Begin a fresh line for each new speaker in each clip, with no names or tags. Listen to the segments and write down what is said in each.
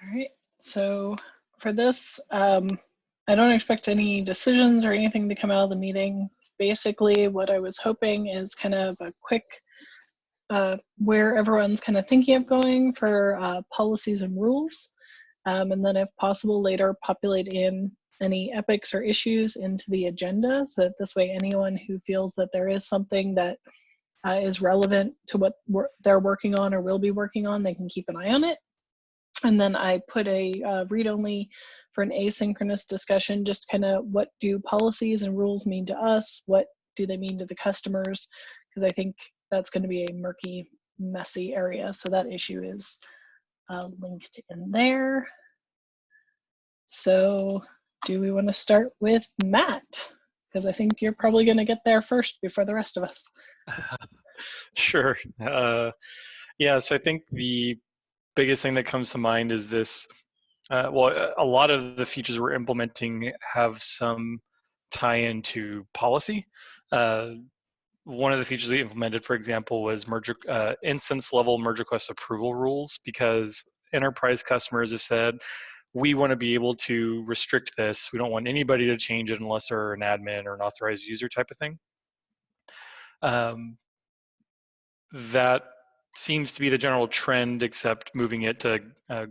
All right, so for this, I don't expect any decisions or anything to come out of the meeting. Basically, what I was hoping is kind of a quick where everyone's kind of thinking of going for policies and rules. And then if possible later populate in any epics or issues into the agenda, so that this way anyone who feels that there is something that is relevant to what they're working on or will be working on, they can keep an eye on it. And then I put a read-only for an asynchronous discussion, just kind of what do policies and rules mean to us? What do they mean to the customers? Because I think that's going to be a murky, messy area. So that issue is linked in there. So do we want to start with Matt? Because I think you're probably going to get there first before the rest of us.
Sure. Yeah, so I think the biggest thing that comes to mind is this. Well, a lot of the features we're implementing have some tie-in to policy. One of the features we implemented, for example, was instance-level merge request approval rules, because enterprise customers have said, we want to be able to restrict this. We don't want anybody to change it unless they're an admin or an authorized user type of thing. That seems to be the general trend, except moving it to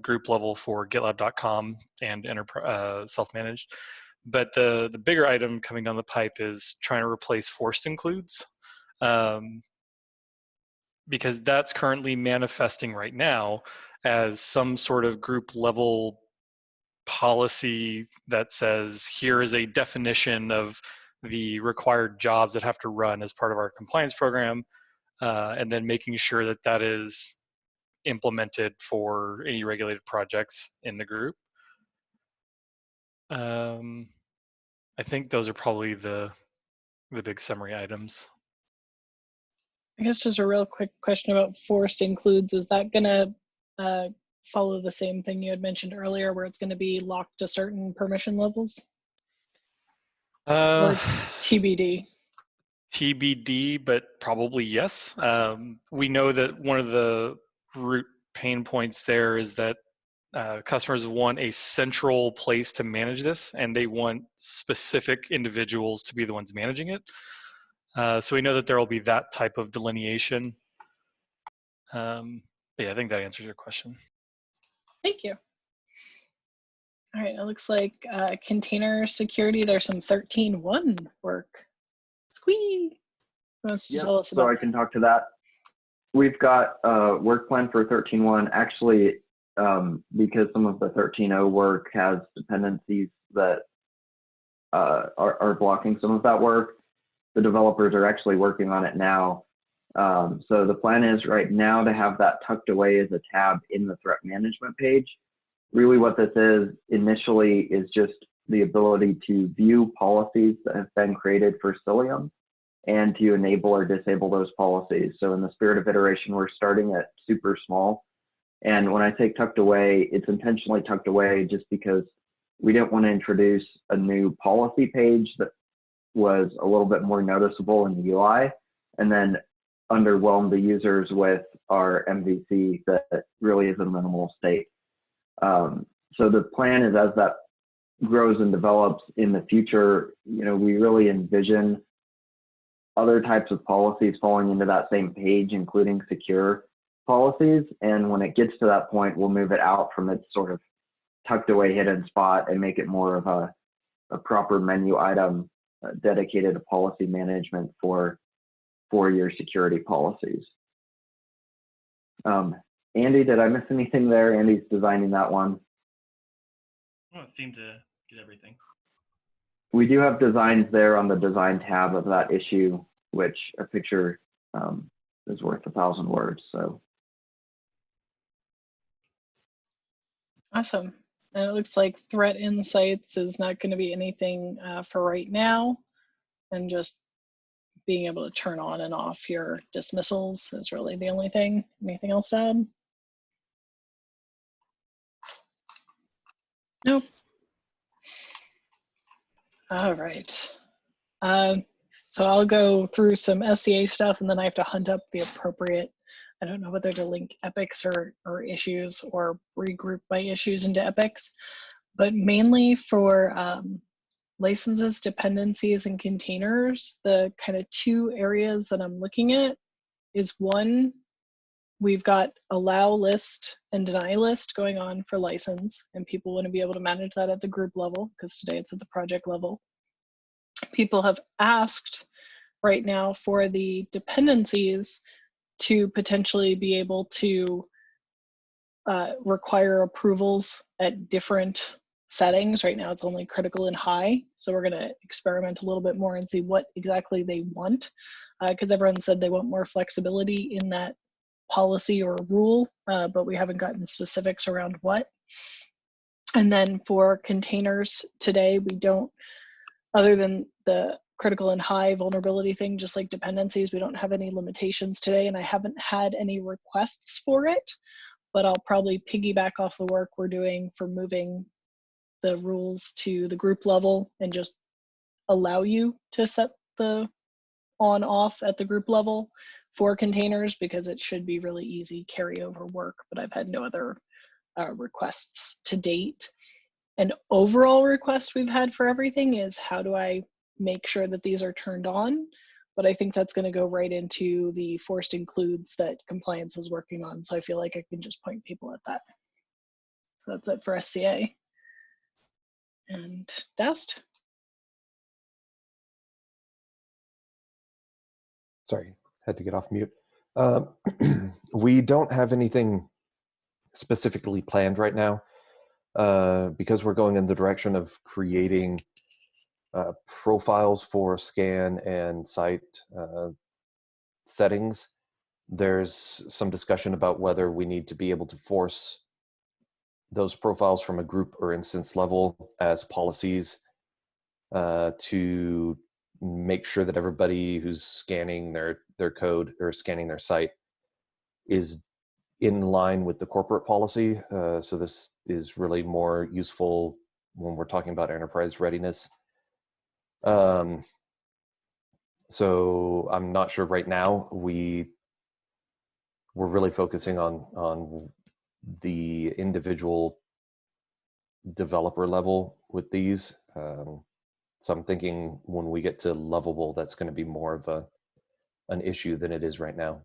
group level for GitLab.com and self-managed. But the bigger item coming down the pipe is trying to replace forced includes, because that's currently manifesting right now as some sort of group level policy that says, here is a definition of the required jobs that have to run as part of our compliance program. And then making sure that that is implemented for any regulated projects in the group. I think those are probably the big summary items.
I guess just a real quick question about forced includes. Is that going to follow the same thing you had mentioned earlier, where it's going to be locked to certain permission levels? Or TBD?
TBD, but probably yes. We know that one of the root pain points there is that customers want a central place to manage this, and they want specific individuals to be the ones managing it. So we know that there will be that type of delineation. Yeah, I think that answers your question.
Thank you. All right, it looks like container security, there's some 13.1 work. Squee! Who wants to tell us about
so I can talk to that. We've got a work plan for 13.1. Actually, because some of the 13.0 work has dependencies that are blocking some of that work, the developers are actually working on it now. So the plan is right now to have that tucked away as a tab in the threat management page. Really what this is initially is just the ability to view policies that have been created for Cilium and to enable or disable those policies. So in the spirit of iteration, we're starting at super small. And when I say tucked away, it's intentionally tucked away just because we didn't want to introduce a new policy page that was a little bit more noticeable in the UI and then underwhelm the users with our MVC that really is a minimal state. So the plan is, as that grows and develops in the future, we really envision other types of policies falling into that same page, including secure policies. And when it gets to that point, we'll move it out from its sort of tucked away hidden spot and make it more of a proper menu item dedicated to policy management for your security policies. Andy, did I miss anything there? Andy's designing that one.
I don't seem to get everything.
We do have designs there on the design tab of that issue, which a picture is worth 1,000 words. So
Awesome. And it looks like threat insights is not going to be anything for right now, and just being able to turn on and off your dismissals is really the only thing. Anything else to add? Nope. All right. So I'll go through some SCA stuff, and then I have to hunt up the appropriate I don't know whether to link epics or issues or regroup by issues into epics, but mainly for licenses, dependencies, and containers, the kind of two areas that I'm looking at is one, we've got allow list and deny list going on for license, and people want to be able to manage that at the group level because today it's at the project level. People have asked right now for the dependencies to potentially be able to require approvals at different settings. Right now it's only critical and high, so we're going to experiment a little bit more and see what exactly they want, because everyone said they want more flexibility in that policy or rule, but we haven't gotten specifics around what. And then for containers today, we don't, other than the critical and high vulnerability thing, just like dependencies, we don't have any limitations today, and I haven't had any requests for it, but I'll probably piggyback off the work we're doing for moving the rules to the group level and just allow you to set the on off at the group level for containers, because it should be really easy carryover work, but I've had no other requests to date. An overall request we've had for everything is how do I make sure that these are turned on? But I think that's going to go right into the forced includes that compliance is working on. So I feel like I can just point people at that. So that's it for SCA. And Dast.
Sorry, had to get off mute. We don't have anything specifically planned right now because we're going in the direction of creating profiles for scan and site settings. There's some discussion about whether we need to be able to force those profiles from a group or instance level as policies to make sure that everybody who's scanning their code or scanning their site is in line with the corporate policy. So this is really more useful when we're talking about enterprise readiness. So I'm not sure right now. We're really focusing on the individual developer level with these. So I'm thinking when we get to Lovable, that's going to be more of an issue than it is right now.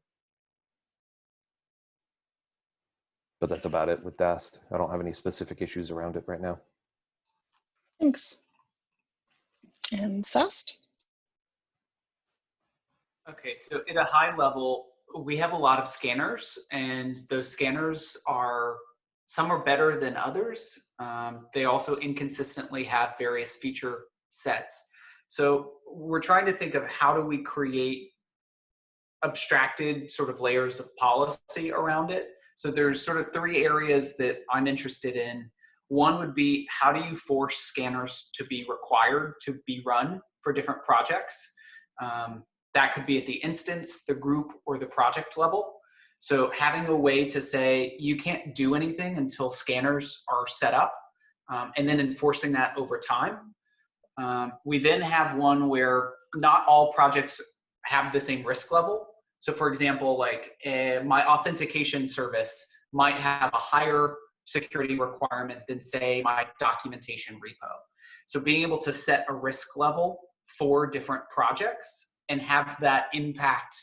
But that's about it with Dast. I don't have any specific issues around it right now.
Thanks. And Sast?
Okay, so at a high level, we have a lot of scanners, and those scanners some are better than others. They also inconsistently have various feature sets. So we're trying to think of how do we create abstracted sort of layers of policy around it. So there's sort of three areas that I'm interested in. One would be, how do you force scanners to be required to be run for different projects? That could be at the instance, the group, or the project level. So having a way to say you can't do anything until scanners are set up, and then enforcing that over time. We then have one where not all projects have the same risk level. So for example, like my authentication service might have a higher security requirement than say my documentation repo. So being able to set a risk level for different projects and have that impact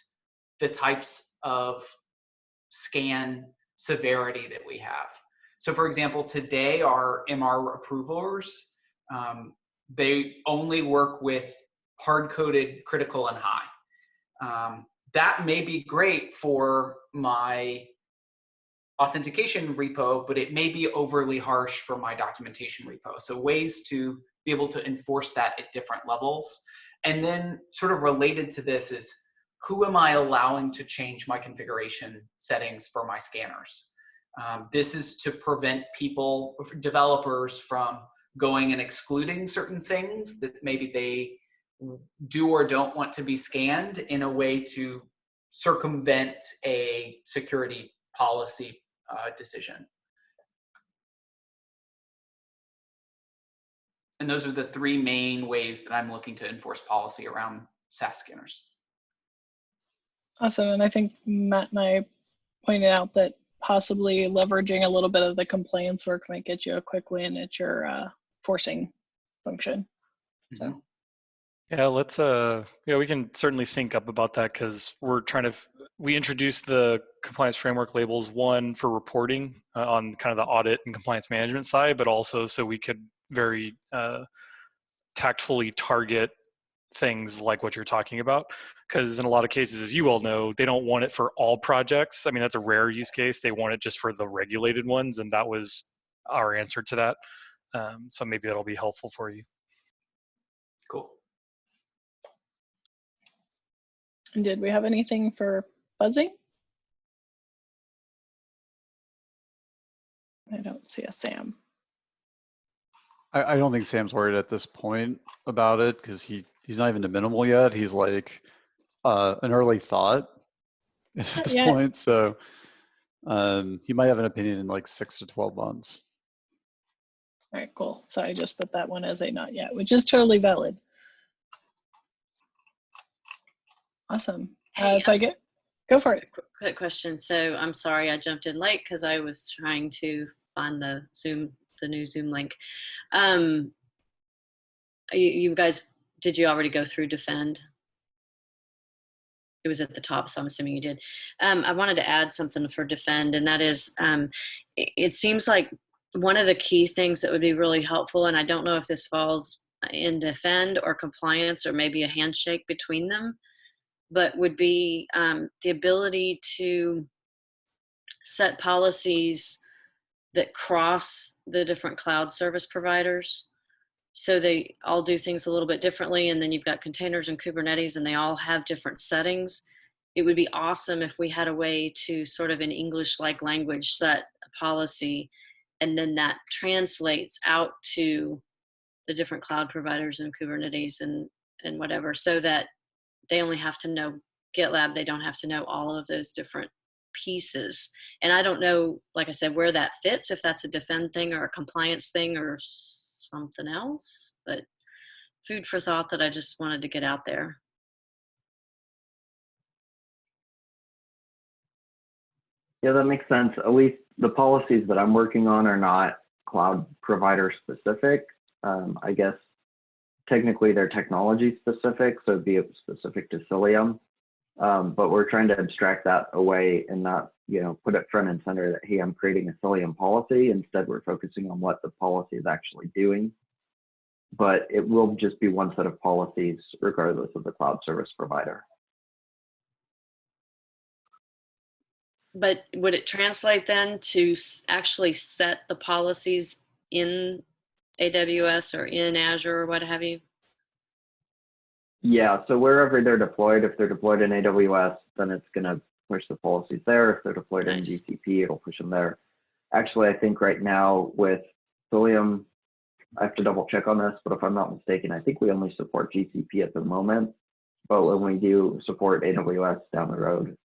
the types of scan severity that we have. So for example, today our MR approvers, they only work with hard-coded critical and high. That may be great for my authentication repo, but it may be overly harsh for my documentation repo. So ways to be able to enforce that at different levels. And then sort of related to this is, who am I allowing to change my configuration settings for my scanners? This is to prevent people, developers, from going and excluding certain things that maybe they do or don't want to be scanned in a way to circumvent a security policy decision. And those are the three main ways that I'm looking to enforce policy around SaaS scanners.
Awesome, and I think Matt and I pointed out that possibly leveraging a little bit of the compliance work might get you a quick win at your forcing function. So
yeah, let's we can certainly sync up about that, because we're trying to we introduced the compliance framework labels, one for reporting on kind of the audit and compliance management side, but also so we could very tactfully target things like what you're talking about, because in a lot of cases, as you all know, they don't want it for all projects. I mean, that's a rare use case. They want it just for the regulated ones, and that was our answer to that. So maybe that'll be helpful for you.
Cool.
And did we have anything for buzzing? I don't see a Sam.
I don't think Sam's worried at this point about it, because he's not even to minimal yet. He's like an early thought at this
yet.
point. So he might have an opinion in like 6 to 12 months.
All right, cool. So I just put that one as a not yet, which is totally valid. Awesome.
Hey,
So go for it.
Quick question. So I'm sorry I jumped in late because I was trying to find the new Zoom link. You guys, did you already go through Defend? It was at the top, so I'm assuming you did. I wanted to add something for Defend, and that is, it seems like one of the key things that would be really helpful, and I don't know if this falls in Defend or compliance or maybe a handshake between them, but would be the ability to set policies that cross the different cloud service providers. So they all do things a little bit differently, and then you've got containers and Kubernetes, and they all have different settings. It would be awesome if we had a way to sort of in English-like language set a policy, and then that translates out to the different cloud providers and Kubernetes and whatever, so that they only have to know GitLab. They don't have to know all of those different pieces. And I don't know, like I said, where that fits, if that's a Defend thing or a compliance thing or something else, but food for thought that I just wanted to get out there.
Yeah, that makes sense. At least the policies that I'm working on are not cloud provider specific. I guess technically they're technology specific, so it'd be specific to Cilium. But we're trying to abstract that away and not, put it front and center that, hey, I'm creating a Cilium policy. Instead, we're focusing on what the policy is actually doing. But it will just be one set of policies regardless of the cloud service provider.
But would it translate then to actually set the policies in AWS or in Azure or what have you?
Yeah, so wherever they're deployed, if they're deployed in AWS, then it's going to push the policies there. If they're deployed in GCP, it'll push them there. Actually, I think right now with Cilium, I have to double check on this, but if I'm not mistaken, I think we only support GCP at the moment. But when we do support AWS down the road,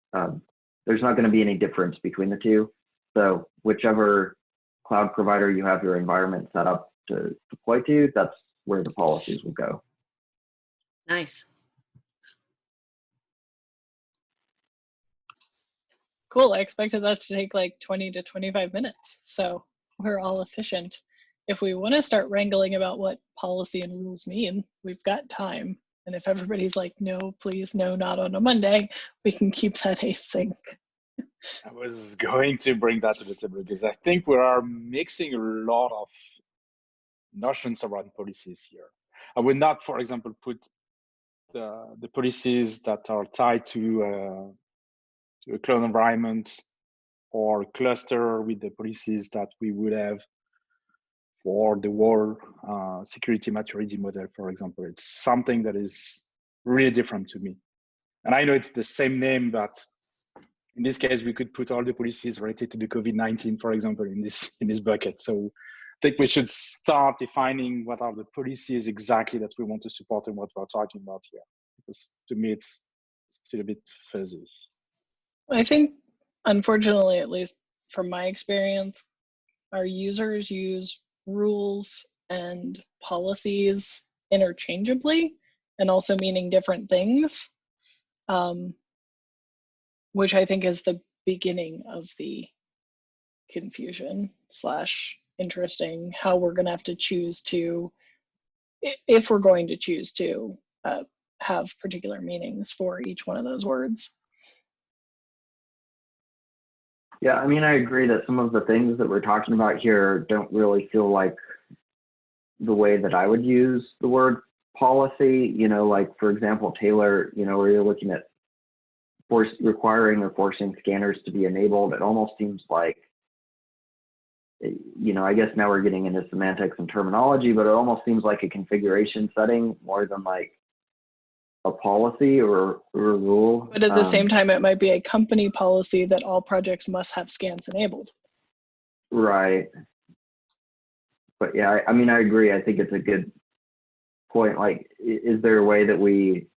there's not going to be any difference between the two. So whichever cloud provider you have your environment set up to deploy to, that's where the policies will go.
Nice.
Cool. I expected that to take like 20 to 25 minutes. So we're all efficient. If we want to start wrangling about what policy and rules mean, we've got time. And if everybody's like, no, please, no, not on a Monday, we can keep that async.
I was going to bring that to the table because I think we are mixing a lot of notions around policies here. I would not, for example, put the policies that are tied to a cloud environment or cluster with the policies that we would have for the whole security maturity model, for example. It's something that is really different to me. And I know it's the same name, but in this case, we could put all the policies related to the COVID-19, for example, in this bucket. So I think we should start defining what are the policies exactly that we want to support and what we're talking about here. Because to me, it's still a bit fuzzy.
I think, unfortunately, at least from my experience, our users use rules and policies interchangeably and also meaning different things, which I think is the beginning of the confusion slash interesting how we're going to have to choose to, if we're going to choose to have particular meanings for each one of those words.
Yeah, I mean, I agree that some of the things that we're talking about here don't really feel like the way that I would use the word policy. You know, like, for example, Taylor, you know, where you're looking at requiring or forcing scanners to be enabled, it almost seems like, you know, I guess now we're getting into semantics and terminology, but it almost seems like a configuration setting more than like a policy or a rule.
But at the same time, it might be a company policy that all projects must have scans enabled.
Right. But yeah, I mean, I agree. I think it's a good point. Like, is there a way that we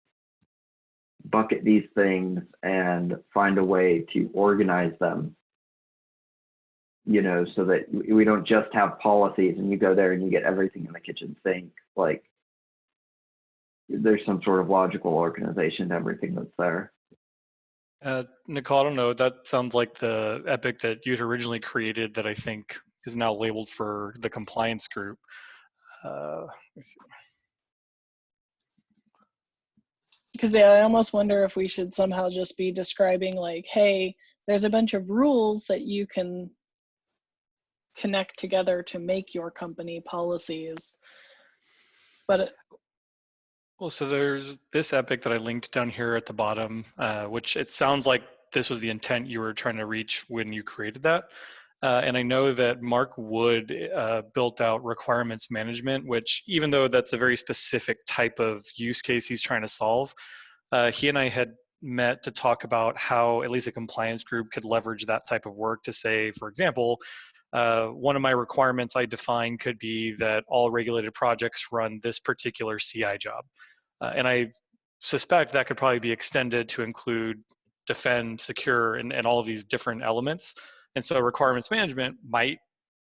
bucket these things and find a way to organize them, you know, so that we don't just have policies and you go there and you get everything in the kitchen sink? Like, there's some sort of logical organization to everything that's there.
Nicole, I don't know, that sounds like the epic that you'd originally created that I think is now labeled for the compliance group. Let's see.
Because yeah, I almost wonder if we should somehow just be describing like, hey, there's a bunch of rules that you can connect together to make your company policies. But
Well, so there's this epic that I linked down here at the bottom, which it sounds like this was the intent you were trying to reach when you created that. And I know that Mark Wood built out requirements management, which even though that's a very specific type of use case he's trying to solve, he and I had met to talk about how at least a compliance group could leverage that type of work to say, for example, one of my requirements I define could be that all regulated projects run this particular CI job. And I suspect that could probably be extended to include defend, secure, and all of these different elements. And so requirements management might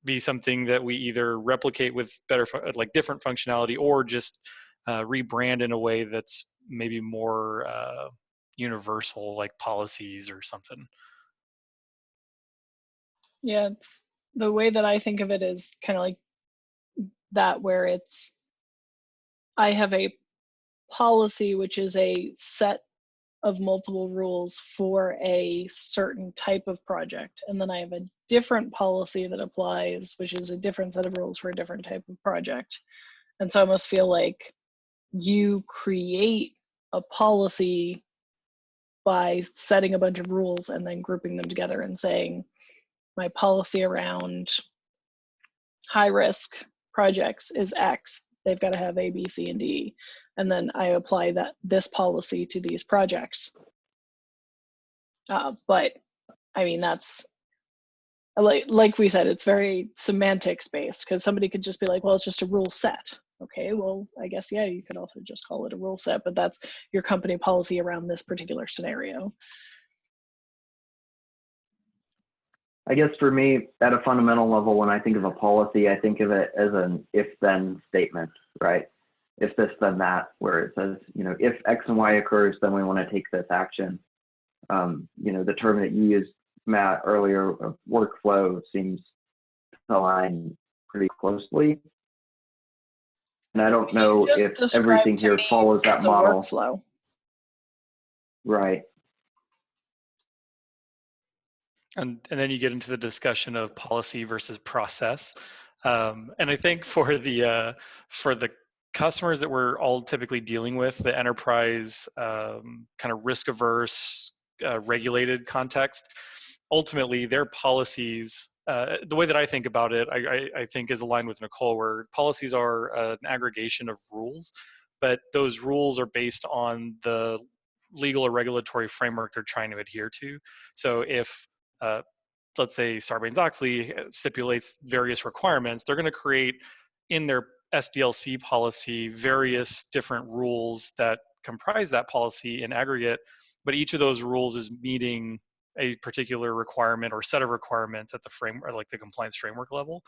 be something that we either replicate with better, like different functionality, or just rebrand in a way that's maybe more universal, like policies or something.
yeah, it's, the way that I think of it is kind of like that, where it's, I have a policy, which is a set of multiple rules for a certain type of project. And then I have a different policy that applies, which is a different set of rules for a different type of project. And so I almost feel like you create a policy by setting a bunch of rules and then grouping them together and saying, my policy around high risk projects is X. They've got to have A, B, C, and D. And then I apply this policy to these projects. But I mean, that's like we said, it's very semantics based, because somebody could just be like, well, it's just a rule set. Okay, well, I guess, yeah, you could also just call it a rule set, but that's your company policy around this particular scenario.
I guess for me, at a fundamental level, when I think of a policy, I think of it as an if-then statement, right? If this, then that, where it says, you know, if X and Y occurs, then we want to take this action. You know, the term that you used, Matt, earlier, of workflow, seems to align pretty closely. And I don't know if everything here follows that model.
Workflow.
Right.
And then you get into the discussion of policy versus process. And I think for the customers that we're all typically dealing with, the enterprise kind of risk averse, regulated context, ultimately their policies, the way that I think about it, I think is aligned with Nicole, where policies are an aggregation of rules, but those rules are based on the legal or regulatory framework they're trying to adhere to. So if let's say Sarbanes-Oxley stipulates various requirements, they're going to create in their SDLC policy various different rules that comprise that policy in aggregate, but each of those rules is meeting a particular requirement or set of requirements at the framework, like the compliance framework level.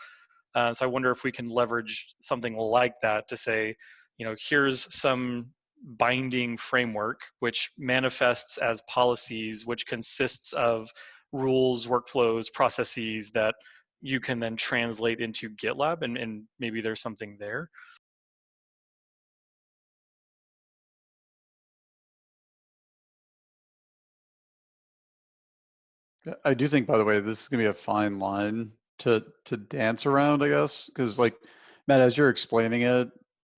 So I wonder if we can leverage something like that to say, you know, here's some binding framework which manifests as policies, which consists of rules, workflows, processes that you can then translate into GitLab, and maybe there's something there.
I do think, by the way, this is gonna be a fine line to dance around, I guess, because like Matt, as you're explaining it,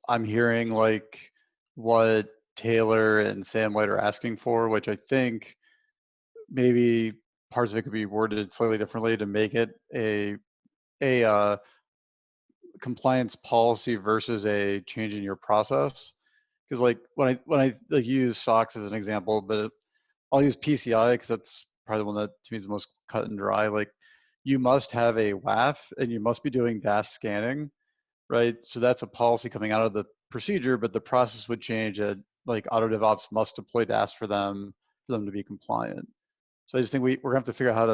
I'm hearing like what Taylor and Sam White are asking for, which I think maybe parts of it could be worded slightly differently to make it a compliance policy versus a change in your process. Because like when I like use SOX as an example, but I'll use PCI because that's probably the one that to me is the most cut and dry. Like you must have a WAF and you must be doing DAS scanning, right? So that's a policy coming out of the procedure, but the process would change at like Auto DevOps must deploy DAS for them to be compliant. So I just think we're gonna have to figure out how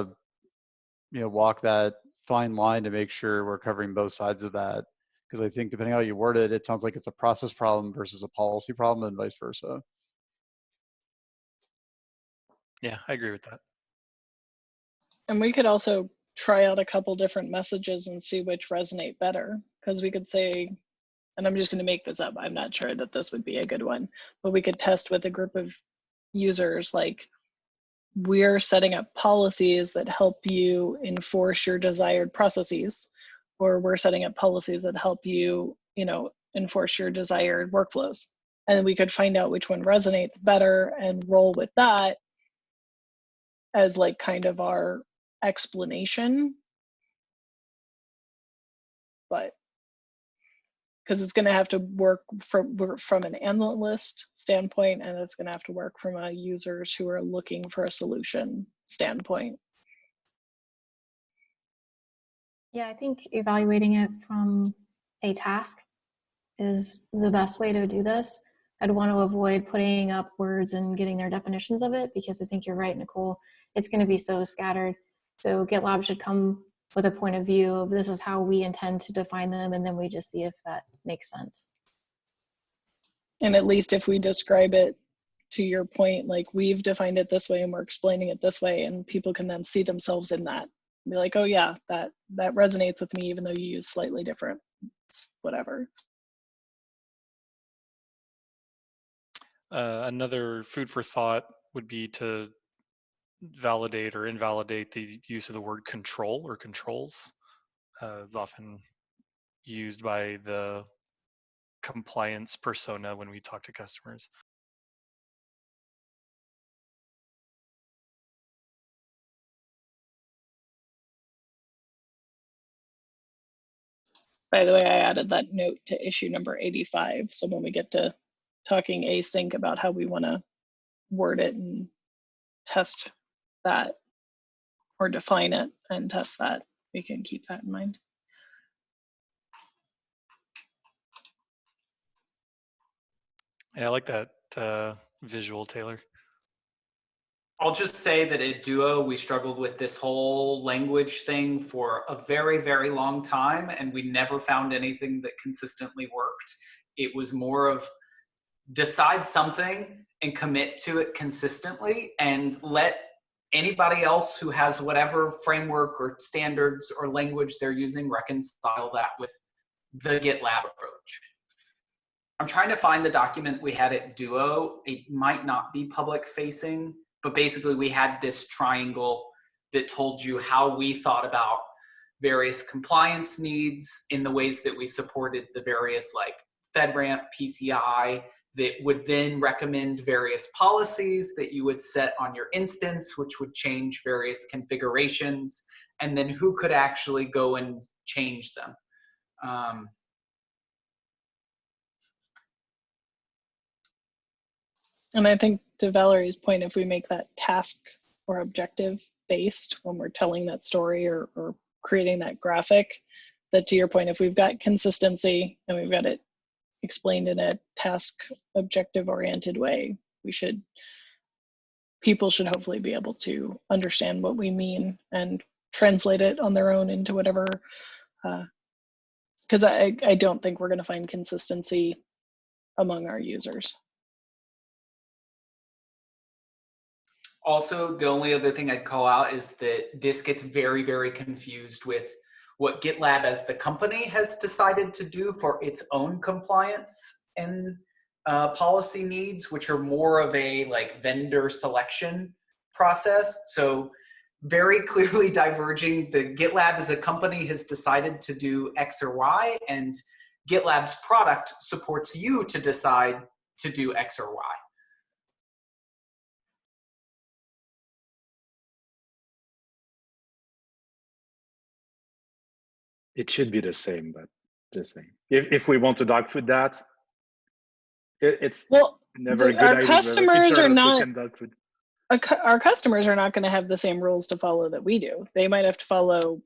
to walk that fine line to make sure we're covering both sides of that. Because I think depending on how you word it, it sounds like it's a process problem versus a policy problem and vice versa.
Yeah, I agree with that.
And we could also try out a couple different messages and see which resonate better. Because we could say, and I'm just going to make this up, I'm not sure that this would be a good one, but we could test with a group of users like, we're setting up policies that help you enforce your desired processes, or we're setting up policies that help you, enforce your desired workflows. And we could find out which one resonates better and roll with that as like kind of our explanation. But because it's going to have to work from an analyst standpoint, and it's going to have to work from a users who are looking for a solution standpoint.
Yeah, I think evaluating it from a task is the best way to do this. I'd want to avoid putting up words and getting their definitions of it, because I think you're right, Nicole. It's going to be so scattered. So GitLab should come with a point of view of this is how we intend to define them, and then we just see if that makes sense.
And at least if we describe it to your point, like we've defined it this way and we're explaining it this way, and people can then see themselves in that. Be like, oh yeah, that resonates with me, even though you use slightly different whatever.
Another food for thought would be to validate or invalidate the use of the word control or controls. It's often used by the compliance persona when we talk to customers.
By the way, I added that note to issue number 85. So when we get to talking async about how we want to word it and test that, or define it and test that, we can keep that in mind.
Yeah, I like that visual, Taylor.
I'll just say that at Duo, we struggled with this whole language thing for a very, very long time, and we never found anything that consistently worked. It was more of decide something and commit to it consistently, and let anybody else who has whatever framework or standards or language they're using reconcile that with the GitLab approach. I'm trying to find the document we had at Duo. It might not be public facing, but basically we had this triangle that told you how we thought about various compliance needs in the ways that we supported the various like FedRAMP, PCI, that would then recommend various policies that you would set on your instance, which would change various configurations, and then who could actually go and change them.
And I think to Valerie's point, if we make that task or objective based when we're telling that story or creating that graphic, that to your point, if we've got consistency and we've got it explained in a task objective oriented way, people should hopefully be able to understand what we mean and translate it on their own into whatever, because I don't think we're going to find consistency among our users.
Also, the only other thing I'd call out is that this gets very, very confused with what GitLab as the company has decided to do for its own compliance and policy needs, which are more of a like vendor selection process. So very clearly diverging. The GitLab as a company has decided to do X or Y, and GitLab's product supports you to decide to do X or Y.
It should be the same, but just saying. If we want to dogfood that, it's
Well,
never a good
our
idea to have a
customers
feature
are
that we
not
can dogfood.
our customers are not going to have the same rules to follow that we do. They might have to follow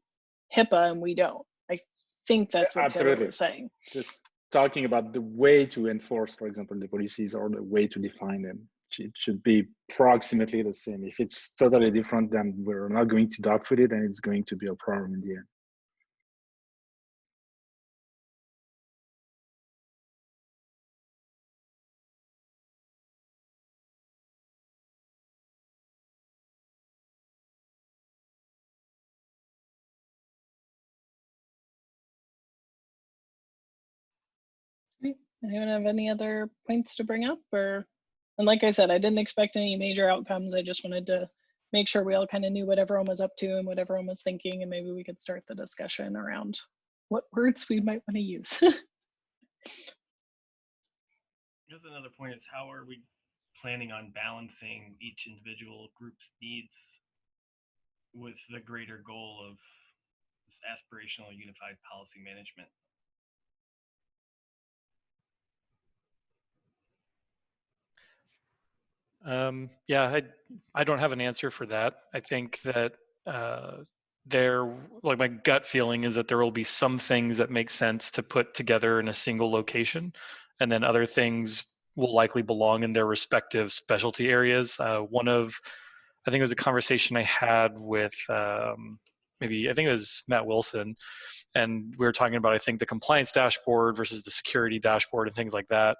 HIPAA and we don't. I think that's what Taylor
Absolutely.
was saying.
Just talking about the way to enforce, for example, the policies or the way to define them. It should be approximately the same. If it's totally different, then we're not going to dogfood it, and it's going to be a problem in the end.
Anyone have any other points to bring up? And like I said, I didn't expect any major outcomes. I just wanted to make sure we all kind of knew what everyone was up to and what everyone was thinking, and maybe we could start the discussion around what words we might want to use.
I guess another point is, how are we planning on balancing each individual group's needs with the greater goal of this aspirational unified policy management?
Yeah, I don't have an answer for that. I think that like my gut feeling is that there will be some things that make sense to put together in a single location, and then other things will likely belong in their respective specialty areas. I think it was a conversation I had with I think it was Matt Wilson, and we were talking about, I think, the compliance dashboard versus the security dashboard and things like that.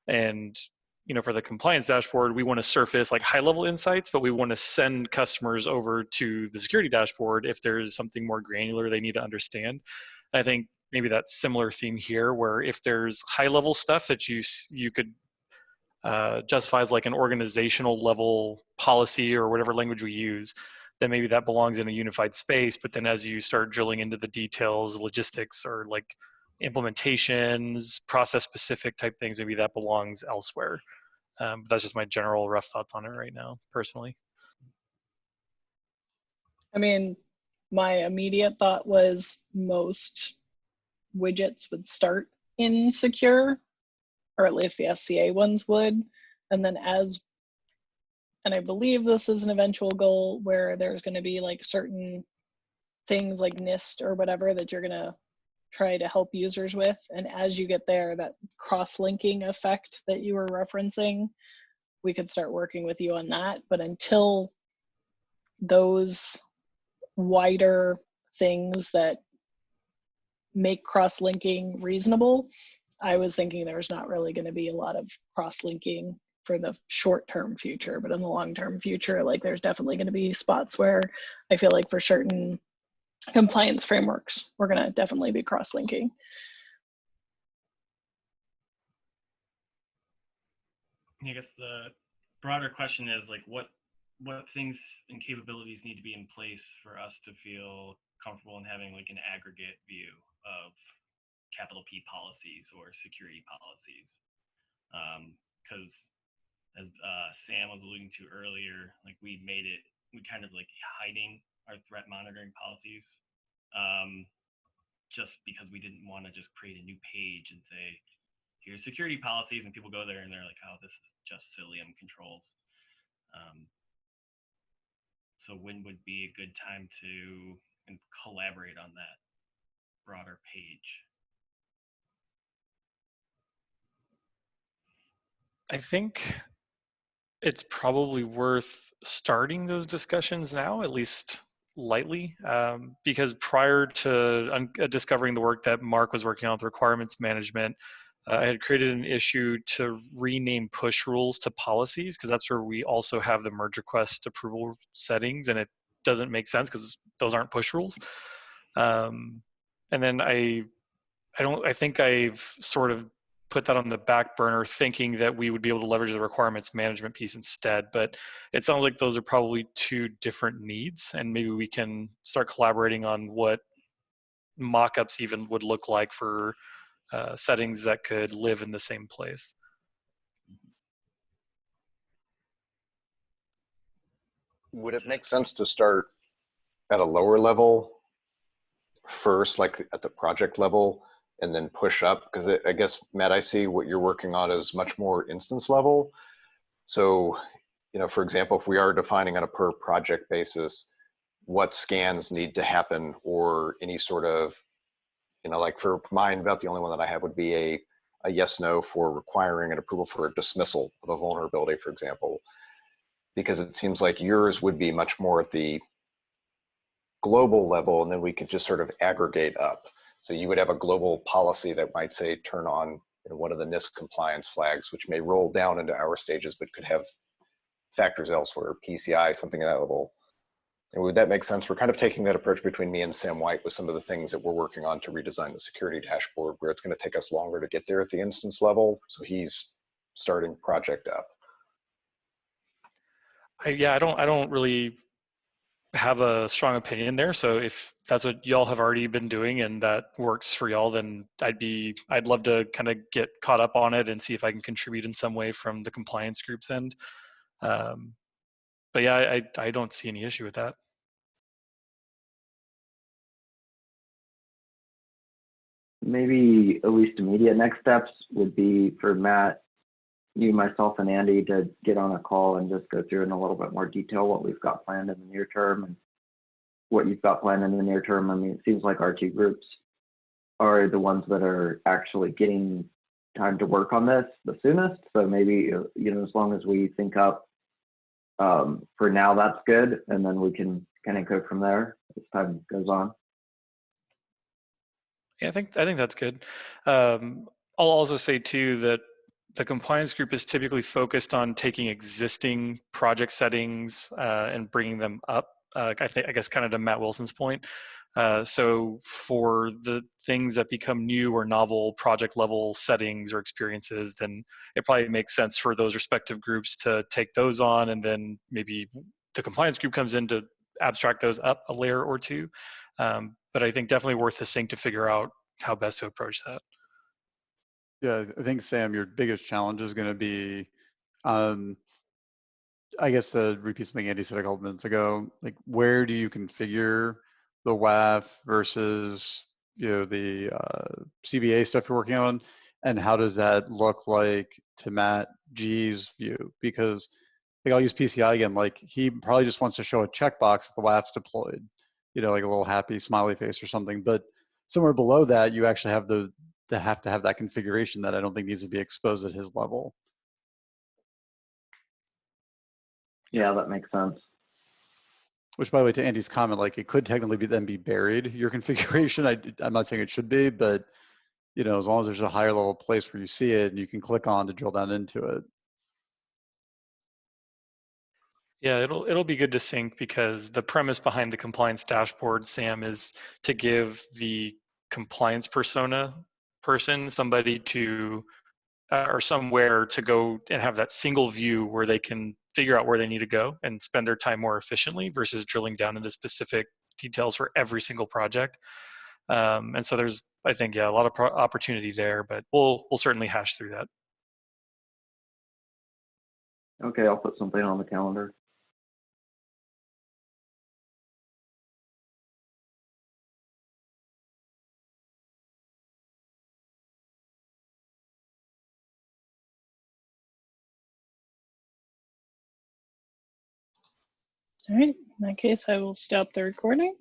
And for the compliance dashboard, we want to surface like high level insights, but we want to send customers over to the security dashboard if there's something more granular they need to understand. And I think maybe that's similar theme here, where if there's high level stuff that you could justify as like an organizational level policy or whatever language we use, then maybe that belongs in a unified space. But then as you start drilling into the details, logistics, or like implementations, process specific type things, maybe that belongs elsewhere. But that's just my general rough thoughts on it right now, personally.
I mean, my immediate thought was most widgets would start in secure, or at least the SCA ones would. And then and I believe this is an eventual goal where there's going to be like certain things like NIST or whatever that you're going to try to help users with. And as you get there, that cross-linking effect that you were referencing, we could start working with you on that. But until those wider things that make cross-linking reasonable, I was thinking there's not really going to be a lot of cross-linking for the short-term future. But in the long-term future, like there's definitely going to be spots where I feel like for certain compliance frameworks, we're going to definitely be cross-linking.
I guess the broader question is like, what things and capabilities need to be in place for us to feel comfortable in having like an aggregate view of capital P policies or security policies? Because as Sam was alluding to earlier, like we kind of like hiding our threat monitoring policies, just because we didn't want to just create a new page and say, here's security policies, and people go there and they're like, oh, this is just Cilium controls. So when would be a good time to collaborate on that broader page?
I think it's probably worth starting those discussions now, at least lightly, because prior to discovering the work that Mark was working on with requirements management, I had created an issue to rename push rules to policies, because that's where we also have the merge request approval settings, and it doesn't make sense because those aren't push rules. And then I think I've sort of put that on the back burner, thinking that we would be able to leverage the requirements management piece instead. But it sounds like those are probably two different needs, and maybe we can start collaborating on what mock-ups even would look like for settings that could live in the same place.
Would it make sense to start at a lower level first, like at the project level, and then push up? Because I guess, Matt, I see what you're working on is much more instance level. So, you know, for example, if we are defining on a per project basis, what scans need to happen, or any sort of, you know, like for mine, about the only one that I have would be a yes, no for requiring an approval for a dismissal of a vulnerability, for example, because it seems like yours would be much more at the global level, and then we could just sort of aggregate up. So you would have a global policy that might say turn on, you know, one of the NIST compliance flags, which may roll down into our stages, but could have factors elsewhere, PCI, something at that level. And would that make sense? We're kind of taking that approach between me and Sam White with some of the things that we're working on to redesign the security dashboard, where it's going to take us longer to get there at the instance level. So he's starting project up.
Yeah, I don't really have a strong opinion there. So if that's what y'all have already been doing and that works for y'all, then I'd love to kind of get caught up on it and see if I can contribute in some way from the compliance group's end. But yeah, I don't see any issue with that.
Maybe at least immediate next steps would be for Matt, you, myself, and Andy to get on a call and just go through in a little bit more detail what we've got planned in the near term and what you've got planned in the near term. I mean, it seems like our two groups are the ones that are actually getting time to work on this the soonest. So maybe, you know, as long as we think up for now, that's good. And then we can kind of go from there as time goes on.
Yeah, I think that's good. I'll also say too that the compliance group is typically focused on taking existing project settings and bringing them up. I guess kind of to Matt Wilson's point. So for the things that become new or novel project level settings or experiences, then it probably makes sense for those respective groups to take those on, and then maybe the compliance group comes in to abstract those up a layer or two. But I think definitely worth the sync to figure out how best to approach that.
Yeah, I think, Sam, your biggest challenge is going to be, I guess, to repeat something Andy said a couple minutes ago, like where do you configure the WAF versus, you know, the CBA stuff you're working on, and how does that look like to Matt G's view? Because like, I'll use PCI again, like he probably just wants to show a checkbox that the WAF's deployed, you know, like a little happy smiley face or something. But somewhere below that, you actually have to have that configuration that I don't think needs to be exposed at his level.
Yeah, that makes sense.
Which, by the way, to Andy's comment, like it could technically then be buried, your configuration. I'm not saying it should be, but you know, as long as there's a higher level place where you see it and you can click on to drill down into it.
Yeah, it'll be good to sync, because the premise behind the compliance dashboard, Sam, is to give the compliance person somebody to or somewhere to go and have that single view where they can figure out where they need to go and spend their time more efficiently versus drilling down into specific details for every single project. And so there's, I think, yeah, a lot of opportunity there, but we'll certainly hash through that.
Okay, I'll put something on the calendar.
All right, in that case, I will stop the recording.